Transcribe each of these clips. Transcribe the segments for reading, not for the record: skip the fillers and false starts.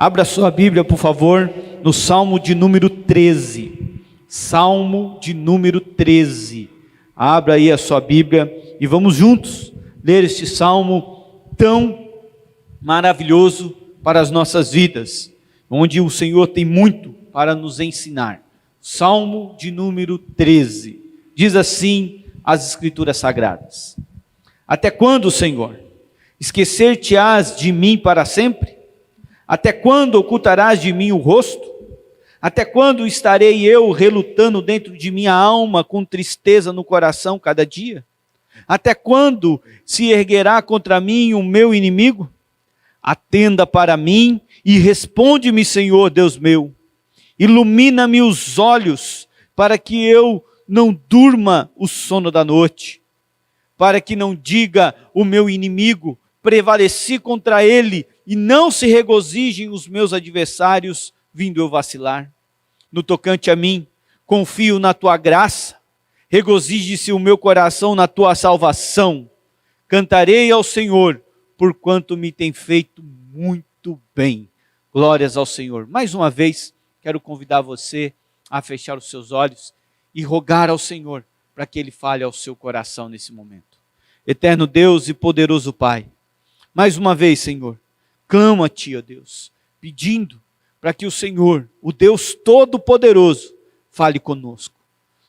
Abra sua Bíblia, por favor, no Salmo de número 13. Salmo de número 13. Abra aí a sua Bíblia e vamos juntos ler este salmo tão maravilhoso para as nossas vidas, onde o Senhor tem muito para nos ensinar. Salmo de número 13. Diz assim as Escrituras Sagradas: Até quando, Senhor, esquecer-te-ás de mim para sempre? Até quando ocultarás de mim o rosto? Até quando estarei eu relutando dentro de minha alma, com tristeza no coração cada dia? Até quando se erguerá contra mim o meu inimigo? Atenda para mim e responde-me, Senhor Deus meu. Ilumina-me os olhos, para que eu não durma o sono da noite, para que não diga o meu inimigo: prevaleci contra ele, e não se regozijem os meus adversários, vindo eu vacilar. No tocante a mim, confio na tua graça, regozije-se o meu coração na tua salvação. Cantarei ao Senhor, porquanto me tem feito muito bem. Glórias ao Senhor. Mais uma vez, quero convidar você a fechar os seus olhos e rogar ao Senhor para que Ele fale ao seu coração nesse momento. Eterno Deus e poderoso Pai, mais uma vez, Senhor, clamo a Ti, ó Deus, pedindo para que o Senhor, o Deus Todo-Poderoso, fale conosco.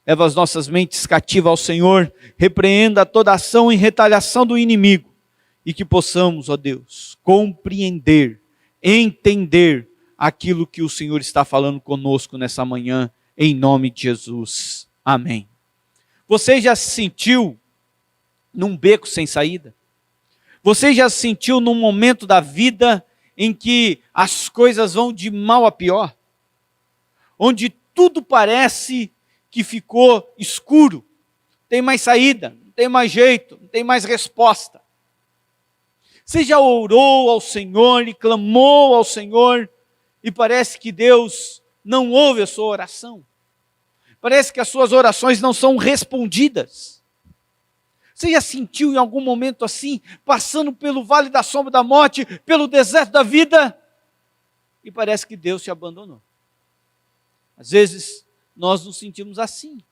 Leva as nossas mentes cativas ao Senhor, repreenda toda ação em retaliação do inimigo, e que possamos, ó Deus, compreender, entender aquilo que o Senhor está falando conosco nessa manhã, em nome de Jesus. Amém. Você já se sentiu num beco sem saída? Você já se sentiu num momento da vida em que as coisas vão de mal a pior? Onde tudo parece que ficou escuro, não tem mais saída, não tem mais jeito, não tem mais resposta. Você já orou ao Senhor e clamou ao Senhor e parece que Deus não ouve a sua oração? Parece que as suas orações não são respondidas. Você já sentiu em algum momento assim, passando pelo vale da sombra da morte, pelo deserto da vida, e parece que Deus te abandonou? Às vezes nós nos sentimos assim.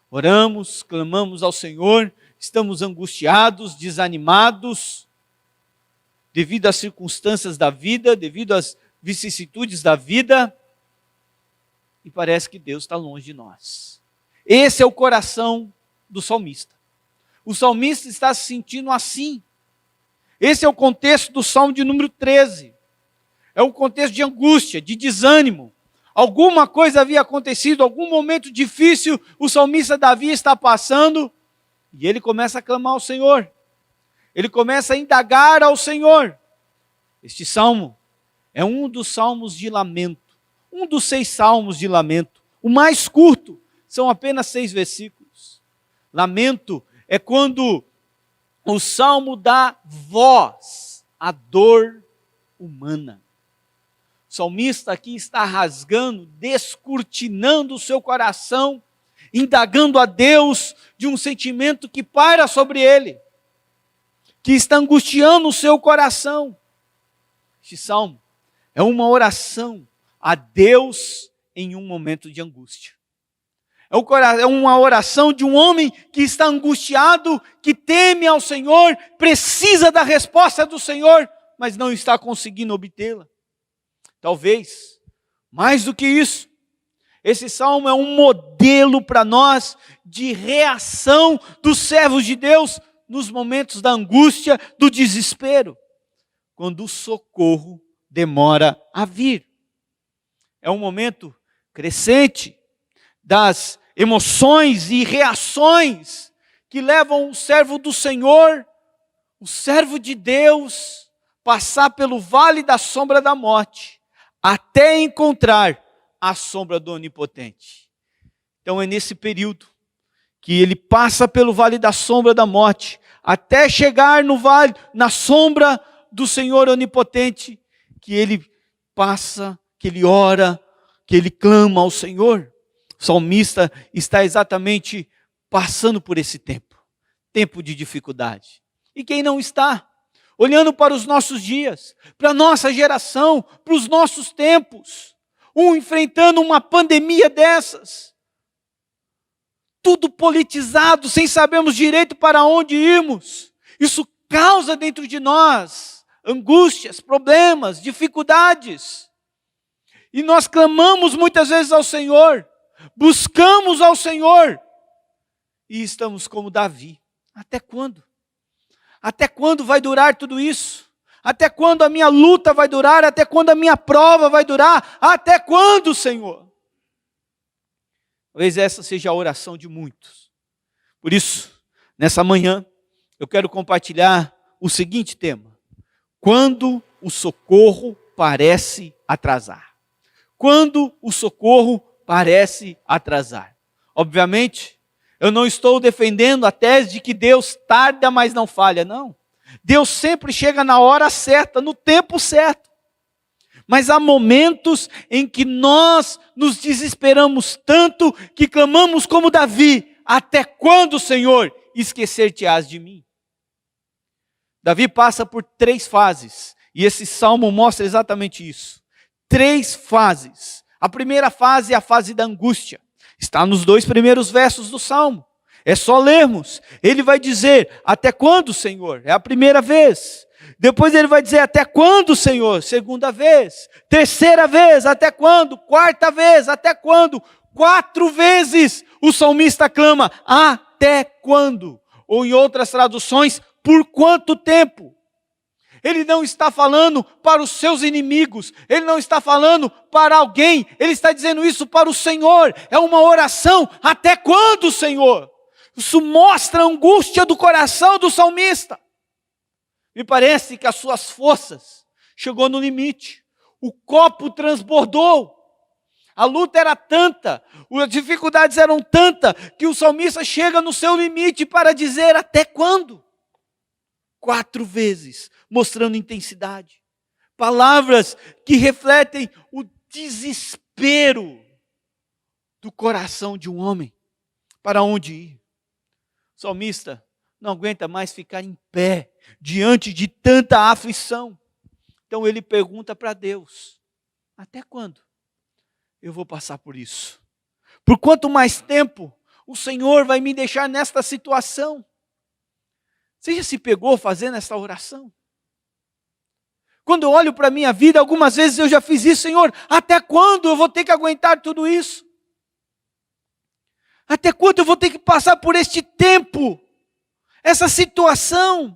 Oramos, clamamos ao Senhor, estamos angustiados, desanimados, devido às circunstâncias da vida, devido às vicissitudes da vida, e parece que Deus está longe de nós. Esse é o coração do salmista. O salmista está se sentindo assim. Esse é o contexto do Salmo de número 13. É um contexto de angústia, de desânimo. Alguma coisa havia acontecido, algum momento difícil o salmista Davi está passando, e ele começa a clamar ao Senhor. Ele começa a indagar ao Senhor. Este salmo é um dos salmos de lamento, um dos 6 salmos de lamento. O mais curto, são apenas 6 versículos. Lamento é quando o salmo dá voz à dor humana. O salmista aqui está rasgando, descortinando o seu coração, indagando a Deus de um sentimento que paira sobre ele, que está angustiando o seu coração. Este salmo é uma oração a Deus em um momento de angústia. É uma oração de um homem que está angustiado, que teme ao Senhor, precisa da resposta do Senhor, mas não está conseguindo obtê-la. Talvez, mais do que isso, esse salmo é um modelo para nós de reação dos servos de Deus nos momentos da angústia, do desespero, quando o socorro demora a vir. É um momento crescente das emoções e reações que levam o servo do Senhor, o servo de Deus, passar pelo vale da sombra da morte, até encontrar a sombra do Onipotente. Então é nesse período que ele passa pelo vale da sombra da morte, até chegar no vale, na sombra do Senhor Onipotente, que ele passa, que ele ora, que ele clama ao Senhor. O salmista está exatamente passando por esse tempo de dificuldade. E quem não está? olhando para os nossos dias, para a nossa geração, para os nossos tempos, enfrentando uma pandemia dessas, tudo politizado, sem sabermos direito para onde irmos. Isso causa dentro de nós angústias, problemas, dificuldades. E nós clamamos muitas vezes ao Senhor, buscamos ao Senhor, e estamos como Davi. Até quando? Até quando vai durar tudo isso? Até quando a minha luta vai durar? Até quando a minha prova vai durar? Até quando, Senhor? Talvez essa seja a oração de muitos. Por isso, nessa manhã, eu quero compartilhar o seguinte tema: quando o socorro parece atrasar. Quando o socorro parece atrasar. Obviamente, eu não estou defendendo a tese de que Deus tarda, mas não falha, não. Deus sempre chega na hora certa, no tempo certo. Mas há momentos em que nós nos desesperamos tanto que clamamos como Davi: até quando, Senhor, esquecer-te-ás de mim? Davi passa por 3 fases, e esse salmo mostra exatamente isso. 3 fases. A primeira fase é a fase da angústia. Está nos 2 primeiros versos do salmo. É só lermos. Ele vai dizer: até quando, Senhor? É a primeira vez. Depois ele vai dizer: até quando, Senhor? Segunda vez. Terceira vez: até quando? Quarta vez: até quando? 4 vezes o salmista clama: até quando? Ou em outras traduções: por quanto tempo? Ele não está falando para os seus inimigos, ele não está falando para alguém, ele está dizendo isso para o Senhor. É uma oração: até quando, Senhor? Isso mostra a angústia do coração do salmista. Me parece que as suas forças chegou no limite, o copo transbordou, a luta era tanta, as dificuldades eram tantas, que o salmista chega no seu limite para dizer: até quando? 4 vezes, mostrando intensidade. Palavras que refletem o desespero do coração de um homem. Para onde ir? O salmista não aguenta mais ficar em pé diante de tanta aflição. Então ele pergunta para Deus: até quando eu vou passar por isso? Por quanto mais tempo o Senhor vai me deixar nesta situação? Você já se pegou fazendo essa oração? Quando eu olho para a minha vida, algumas vezes eu já fiz isso: Senhor, até quando eu vou ter que aguentar tudo isso? Até quando eu vou ter que passar por este tempo, essa situação?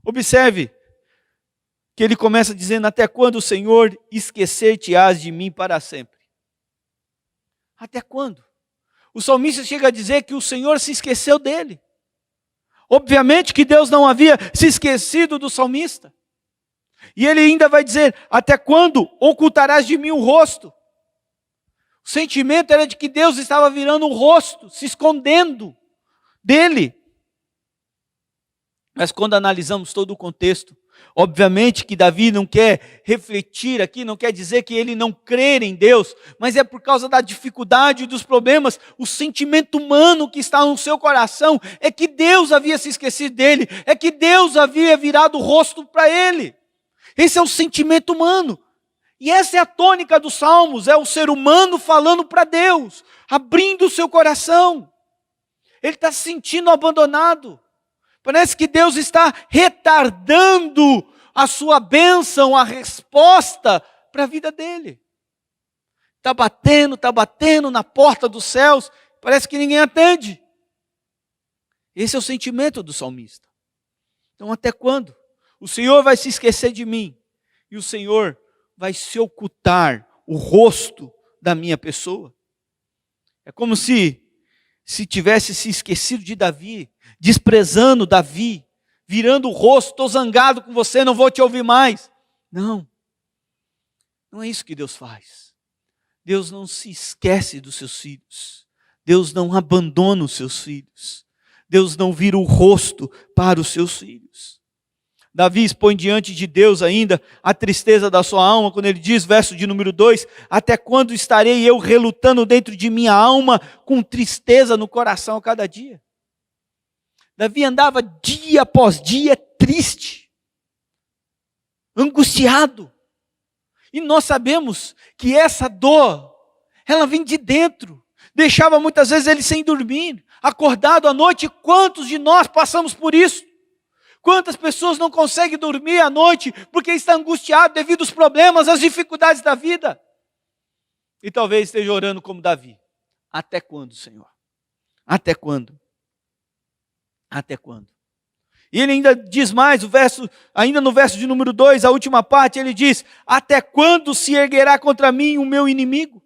Observe que ele começa dizendo: até quando, Senhor, esquecer-te-ás de mim para sempre? Até quando? O salmista chega a dizer que o Senhor se esqueceu dele. Obviamente que Deus não havia se esquecido do salmista. E ele ainda vai dizer: até quando ocultarás de mim o rosto? O sentimento era de que Deus estava virando o rosto, se escondendo dele. Mas quando analisamos todo o contexto, obviamente que Davi não quer refletir aqui, não quer dizer que ele não crê em Deus, mas é por causa da dificuldade e dos problemas. O sentimento humano que está no seu coração é que Deus havia se esquecido dele, é que Deus havia virado o rosto para ele. Esse é o sentimento humano. E essa é a tônica dos salmos: é o ser humano falando para Deus, abrindo o seu coração. Ele está se sentindo abandonado. Parece que Deus está retardando a sua bênção, a resposta para a vida dele. Está batendo na porta dos céus, parece que ninguém atende. Esse é o sentimento do salmista. Então, até quando? O Senhor vai se esquecer de mim, e o Senhor vai se ocultar o rosto da minha pessoa. É como se tivesse se esquecido de Davi, desprezando Davi, virando o rosto: estou zangado com você, não vou te ouvir mais. Não é isso que Deus faz. Deus não se esquece dos seus filhos. Deus não abandona os seus filhos. Deus não vira o rosto para os seus filhos. Davi expõe diante de Deus ainda a tristeza da sua alma, quando ele diz, verso de número 2, até quando estarei eu relutando dentro de minha alma, com tristeza no coração a cada dia? Davi andava dia após dia triste, angustiado. E nós sabemos que essa dor, ela vem de dentro. Deixava muitas vezes ele sem dormir, acordado à noite. Quantos de nós passamos por isso? Quantas pessoas não conseguem dormir à noite porque está angustiado devido aos problemas, às dificuldades da vida? E talvez esteja orando como Davi. Até quando, Senhor? Até quando? Até quando? E ele ainda diz mais, ainda no verso de número 2, a última parte, ele diz: até quando se erguerá contra mim o meu inimigo?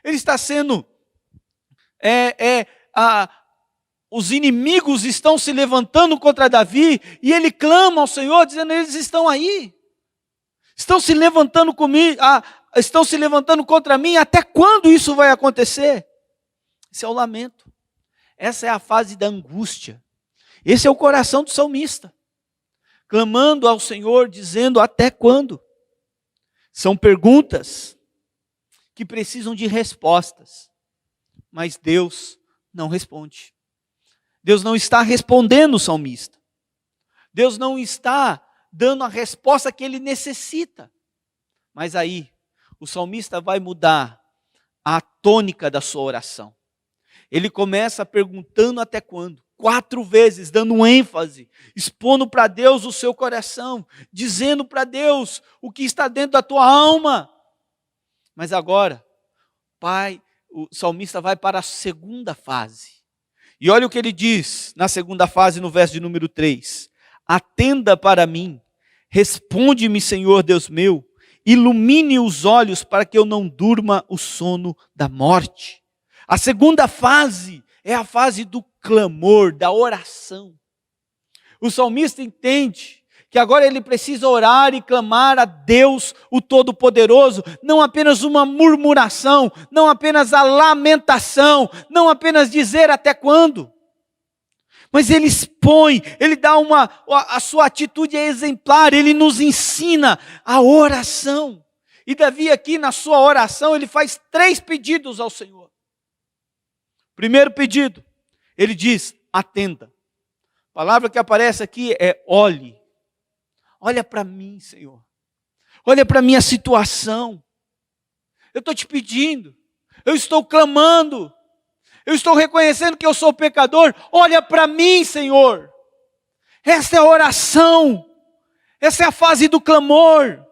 Ele está sendo, os inimigos estão se levantando contra Davi, e ele clama ao Senhor, dizendo: eles estão aí, estão se levantando comigo, estão se levantando contra mim, até quando isso vai acontecer? Esse é o lamento, essa é a fase da angústia, esse é o coração do salmista, clamando ao Senhor, dizendo: até quando? São perguntas que precisam de respostas, mas Deus não responde. Deus não está respondendo o salmista. Deus não está dando a resposta que ele necessita. Mas aí, o salmista vai mudar a tônica da sua oração. Ele começa perguntando até quando. 4 vezes, dando ênfase, expondo para Deus o seu coração, dizendo para Deus o que está dentro da tua alma. Mas agora, o salmista vai para a segunda fase. E olha o que ele diz na segunda fase, no verso de número 3. Atenda para mim, responde-me, Senhor Deus meu, ilumine os olhos para que eu não durma o sono da morte. A segunda fase é a fase do clamor, da oração. O salmista entende que agora ele precisa orar e clamar a Deus, o Todo-Poderoso, não apenas uma murmuração, não apenas a lamentação, não apenas dizer até quando, mas ele expõe, ele dá a sua atitude é exemplar, ele nos ensina a oração. E Davi aqui na sua oração, ele faz 3 pedidos ao Senhor. Primeiro pedido, ele diz: atenda. A palavra que aparece aqui é olhe. Olha para mim, Senhor. Olha para a minha situação. Eu estou te pedindo. Eu estou clamando. Eu estou reconhecendo que eu sou pecador. Olha para mim, Senhor. Essa é a oração. Essa é a fase do clamor.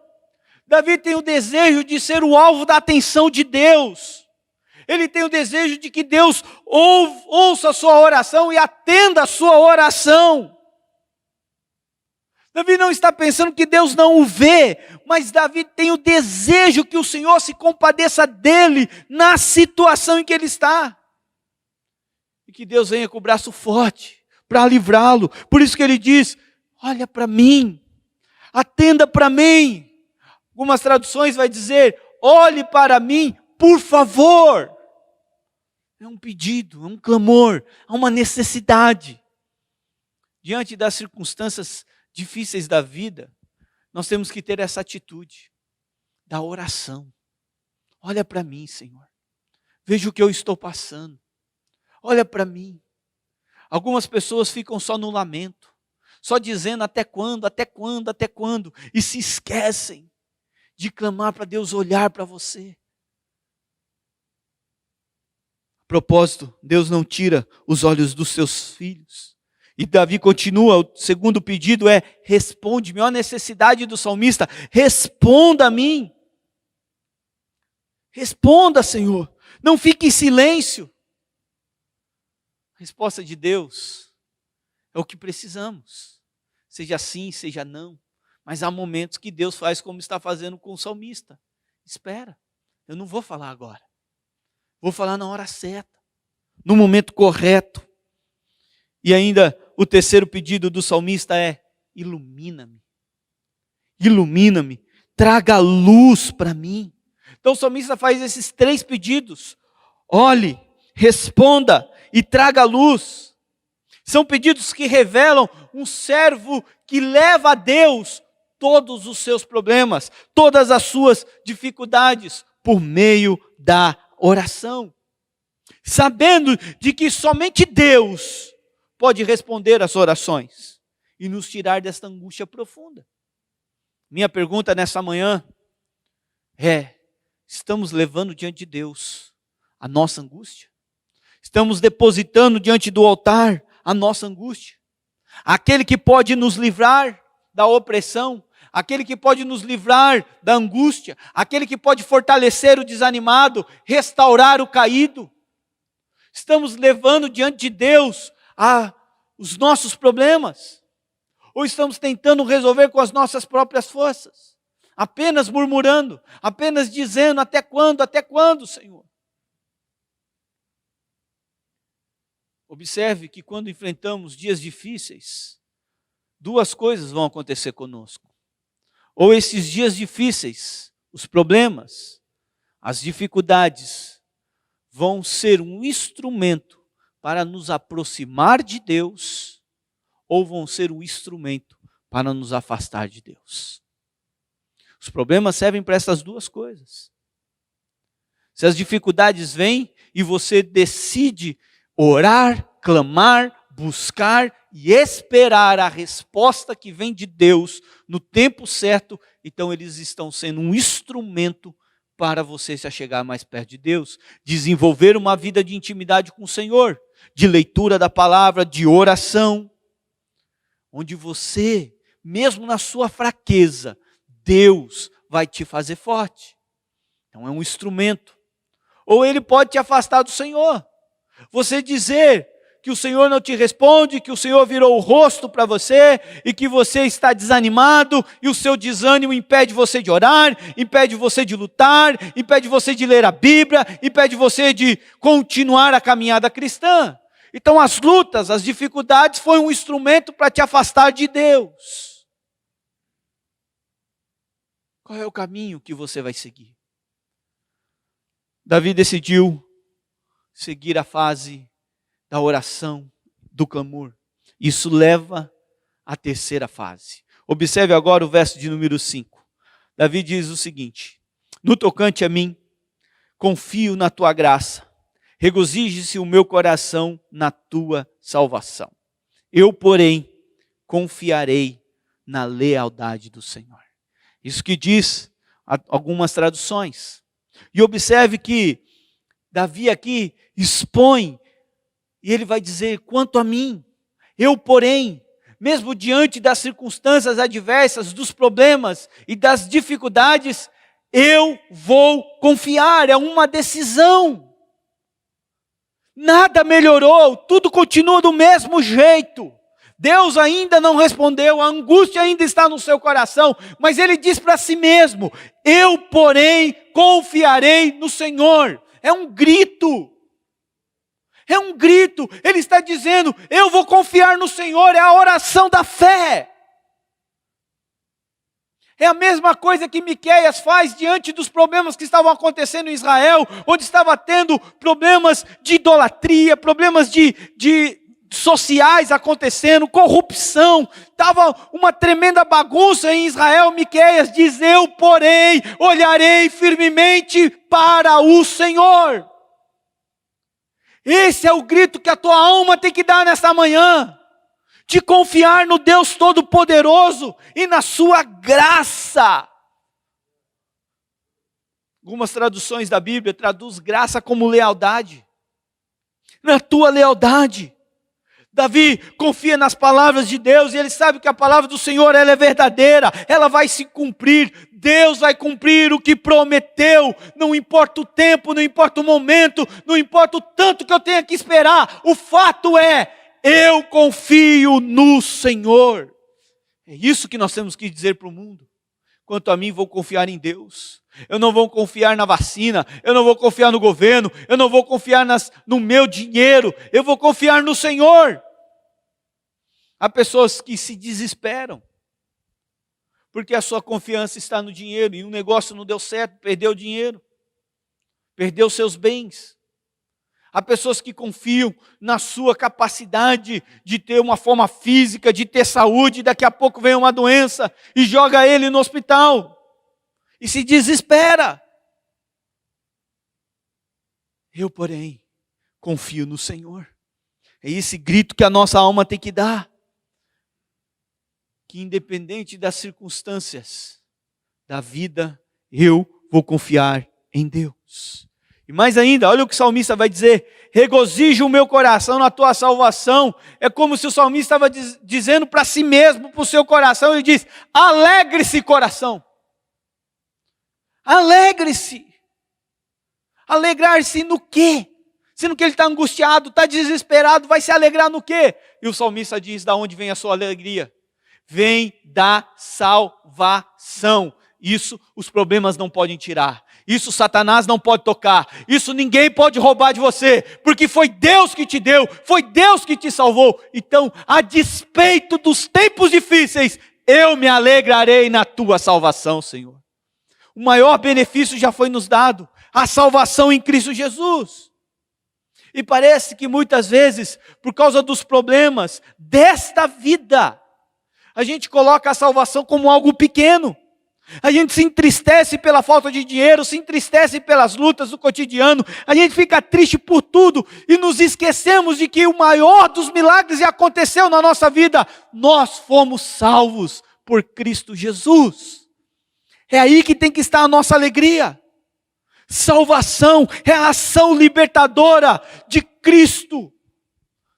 Davi tem o desejo de ser o alvo da atenção de Deus. Ele tem o desejo de que Deus ouça a sua oração e atenda a sua oração. Davi não está pensando que Deus não o vê, mas Davi tem o desejo que o Senhor se compadeça dele na situação em que ele está. E que Deus venha com o braço forte para livrá-lo. Por isso que ele diz: olha para mim, atenda para mim. Algumas traduções vai dizer: olhe para mim, por favor. É um pedido, é um clamor, é uma necessidade. Diante das circunstâncias difíceis da vida, nós temos que ter essa atitude da oração. Olha para mim, Senhor. Veja o que eu estou passando. Olha para mim. Algumas pessoas ficam só no lamento, só dizendo até quando, até quando, até quando, e se esquecem de clamar para Deus olhar para você. A propósito, Deus não tira os olhos dos seus filhos. E Davi continua, o segundo pedido é: responde-me. Olha a necessidade do salmista: responda a mim. Responda, Senhor. Não fique em silêncio. A resposta de Deus é o que precisamos. Seja sim, seja não. Mas há momentos que Deus faz como está fazendo com o salmista. Espera, eu não vou falar agora. Vou falar na hora certa, no momento correto. E ainda o terceiro pedido do salmista é: ilumina-me. Ilumina-me. Traga luz para mim. Então o salmista faz esses 3 pedidos. Olhe, responda e traga luz. São pedidos que revelam um servo que leva a Deus todos os seus problemas, todas as suas dificuldades, por meio da oração. Sabendo de que somente Deus pode responder às orações e nos tirar desta angústia profunda. Minha pergunta nessa manhã é: estamos levando diante de Deus a nossa angústia? Estamos depositando diante do altar a nossa angústia? Aquele que pode nos livrar da opressão, aquele que pode nos livrar da angústia, aquele que pode fortalecer o desanimado, restaurar o caído. Estamos levando diante de Deus os nossos problemas? Ou estamos tentando resolver com as nossas próprias forças? Apenas murmurando, apenas dizendo: até quando, Senhor? Observe que quando enfrentamos dias difíceis, duas coisas vão acontecer conosco. Ou esses dias difíceis, os problemas, as dificuldades, vão ser um instrumento para nos aproximar de Deus, ou vão ser um instrumento para nos afastar de Deus. Os problemas servem para essas duas coisas. Se as dificuldades vêm e você decide orar, clamar, buscar e esperar a resposta que vem de Deus no tempo certo, então eles estão sendo um instrumento para você se achegar mais perto de Deus, desenvolver uma vida de intimidade com o Senhor, de leitura da palavra, de oração, onde você, mesmo na sua fraqueza, Deus vai te fazer forte. Então é um instrumento. Ou ele pode te afastar do Senhor. Você dizer que o Senhor não te responde, que o Senhor virou o rosto para você e que você está desanimado e o seu desânimo impede você de orar, impede você de lutar, impede você de ler a Bíblia, impede você de continuar a caminhada cristã. Então as lutas, as dificuldades foi um instrumento para te afastar de Deus. Qual é o caminho que você vai seguir? Davi decidiu seguir a fase da oração, do clamor. Isso leva à terceira fase. Observe agora o verso de número 5. Davi diz o seguinte: no tocante a mim, confio na tua graça, regozije-se o meu coração na tua salvação. Eu, porém, confiarei na lealdade do Senhor. Isso que diz algumas traduções. E observe que Davi aqui expõe, e ele vai dizer: quanto a mim, eu porém, mesmo diante das circunstâncias adversas, dos problemas e das dificuldades, eu vou confiar. É uma decisão. Nada melhorou, tudo continua do mesmo jeito. Deus ainda não respondeu, a angústia ainda está no seu coração, mas ele diz para si mesmo: eu porém confiarei no Senhor. É um grito. É um grito. Ele está dizendo: eu vou confiar no Senhor. É a oração da fé. É a mesma coisa que Miqueias faz diante dos problemas que estavam acontecendo em Israel, onde estava tendo problemas de idolatria, problemas de sociais acontecendo, corrupção, estava uma tremenda bagunça em Israel. Miqueias diz: eu porém olharei firmemente para o Senhor. Esse é o grito que a tua alma tem que dar nesta manhã, de confiar no Deus Todo-Poderoso e na sua graça. Algumas traduções da Bíblia traduz graça como lealdade. Na tua lealdade, Davi confia nas palavras de Deus e ele sabe que a palavra do Senhor ela é verdadeira, ela vai se cumprir. Deus vai cumprir o que prometeu, não importa o tempo, não importa o momento, não importa o tanto que eu tenha que esperar. O fato é, eu confio no Senhor. É isso que nós temos que dizer para o mundo. Quanto a mim, vou confiar em Deus. Eu não vou confiar na vacina, eu não vou confiar no governo, eu não vou confiar no meu dinheiro, eu vou confiar no Senhor. Há pessoas que se desesperam, porque a sua confiança está no dinheiro, e o negócio não deu certo, perdeu o dinheiro, perdeu seus bens. Há pessoas que confiam na sua capacidade de ter uma forma física, de ter saúde, e daqui a pouco vem uma doença e joga ele no hospital, e se desespera. Eu, porém, confio no Senhor. É esse grito que a nossa alma tem que dar. Que independente das circunstâncias da vida, eu vou confiar em Deus. E mais ainda, olha o que o salmista vai dizer: regozijo o meu coração na tua salvação. É como se o salmista estava dizendo para si mesmo, para o seu coração, ele diz: alegre-se, coração. Alegre-se. Alegrar-se no quê? Sendo que ele está angustiado, está desesperado, vai se alegrar no quê? E o salmista diz: da onde vem a sua alegria? Vem da salvação. Isso os problemas não podem tirar. Isso Satanás não pode tocar. Isso ninguém pode roubar de você. Porque foi Deus que te deu. Foi Deus que te salvou. Então, a despeito dos tempos difíceis, eu me alegrarei na tua salvação, Senhor. O maior benefício já foi nos dado. A salvação em Cristo Jesus. E parece que muitas vezes, por causa dos problemas desta vida, a gente coloca a salvação como algo pequeno. A gente se entristece pela falta de dinheiro, se entristece pelas lutas do cotidiano, a gente fica triste por tudo e nos esquecemos de que o maior dos milagres já aconteceu na nossa vida. Nós fomos salvos por Cristo Jesus. É aí que tem que estar a nossa alegria. Salvação é a ação libertadora de Cristo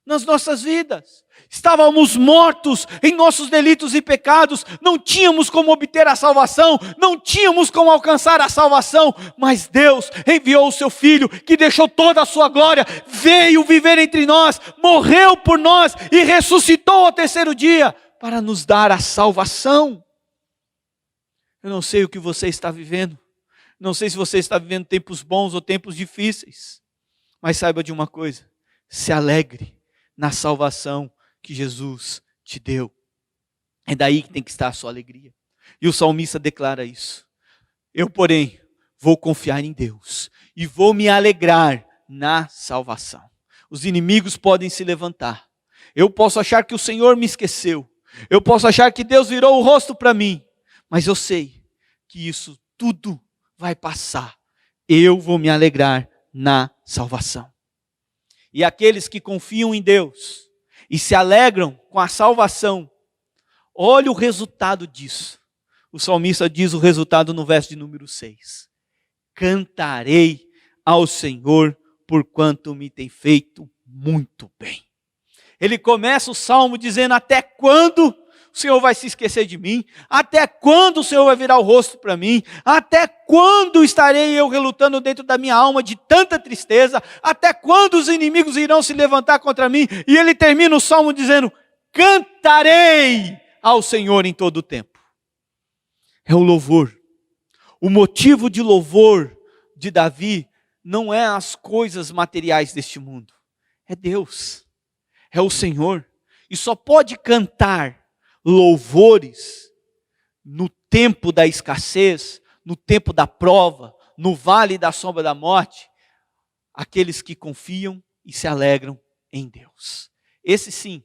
nas nossas vidas. Estávamos mortos em nossos delitos e pecados, não tínhamos como obter a salvação, não tínhamos como alcançar a salvação, mas Deus enviou o seu Filho, que deixou toda a sua glória, veio viver entre nós, morreu por nós e ressuscitou ao terceiro dia, para nos dar a salvação. Eu não sei o que você está vivendo, não sei se você está vivendo tempos bons ou tempos difíceis, mas saiba de uma coisa: se alegre na salvação que Jesus te deu. É daí que tem que estar a sua alegria. E o salmista declara isso: eu, porém, vou confiar em Deus e vou me alegrar na salvação. Os inimigos podem se levantar. Eu posso achar que o Senhor me esqueceu. Eu posso achar que Deus virou o rosto para mim. Mas eu sei que isso tudo vai passar. Eu vou me alegrar na salvação. E aqueles que confiam em Deus e se alegram com a salvação, olha o resultado disso. O salmista diz o resultado no verso de número 6. Cantarei ao Senhor porquanto me tem feito muito bem. Ele começa o salmo dizendo: até quando o Senhor vai se esquecer de mim? Até quando o Senhor vai virar o rosto para mim? Até quando estarei eu relutando dentro da minha alma de tanta tristeza? Até quando os inimigos irão se levantar contra mim? E ele termina o salmo dizendo: cantarei ao Senhor em todo o tempo. É o louvor. O motivo de louvor de Davi não é as coisas materiais deste mundo. É Deus. É o Senhor. E só pode cantar louvores no tempo da escassez, no tempo da prova, no vale da sombra da morte, aqueles que confiam e se alegram em Deus. Este sim,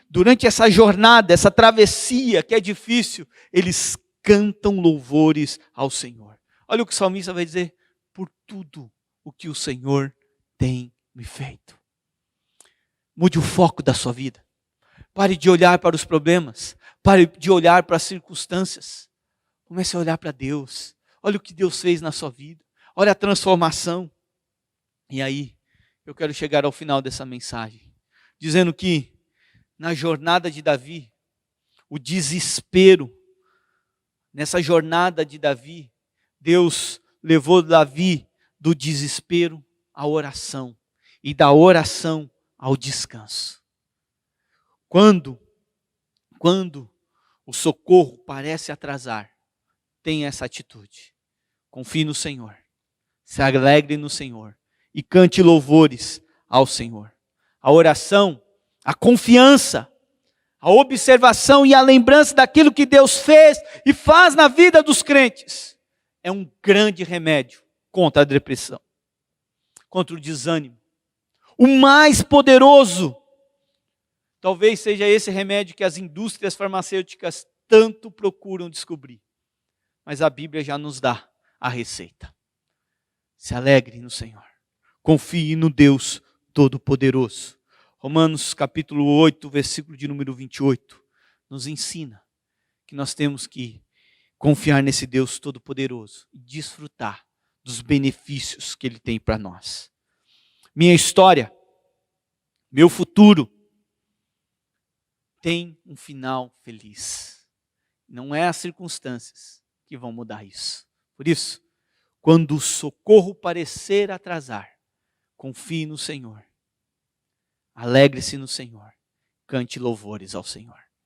durante essa jornada, essa travessia que é difícil, eles cantam louvores ao Senhor. Olha o que o salmista vai dizer: por tudo o que o Senhor tem me feito. Mude o foco da sua vida. Pare de olhar para os problemas. Pare de olhar para as circunstâncias. Comece a olhar para Deus. Olha o que Deus fez na sua vida. Olha a transformação. E aí, eu quero chegar ao final dessa mensagem, dizendo que na jornada de Davi, o desespero, nessa jornada de Davi, Deus levou Davi do desespero à oração. E da oração ao descanso. Quando o socorro parece atrasar, tenha essa atitude. Confie no Senhor. Se alegre no Senhor. E cante louvores ao Senhor. A oração, a confiança, a observação e a lembrança daquilo que Deus fez e faz na vida dos crentes é um grande remédio contra a depressão, contra o desânimo. O mais poderoso, talvez seja esse remédio que as indústrias farmacêuticas tanto procuram descobrir. Mas a Bíblia já nos dá a receita. Se alegre no Senhor. Confie no Deus Todo-Poderoso. Romanos capítulo 8, versículo de número 28, nos ensina que nós temos que confiar nesse Deus Todo-Poderoso e desfrutar dos benefícios que Ele tem para nós. Minha história, meu futuro, tem um final feliz. Não é as circunstâncias que vão mudar isso. Por isso, quando o socorro parecer atrasar, confie no Senhor. Alegre-se no Senhor. Cante louvores ao Senhor.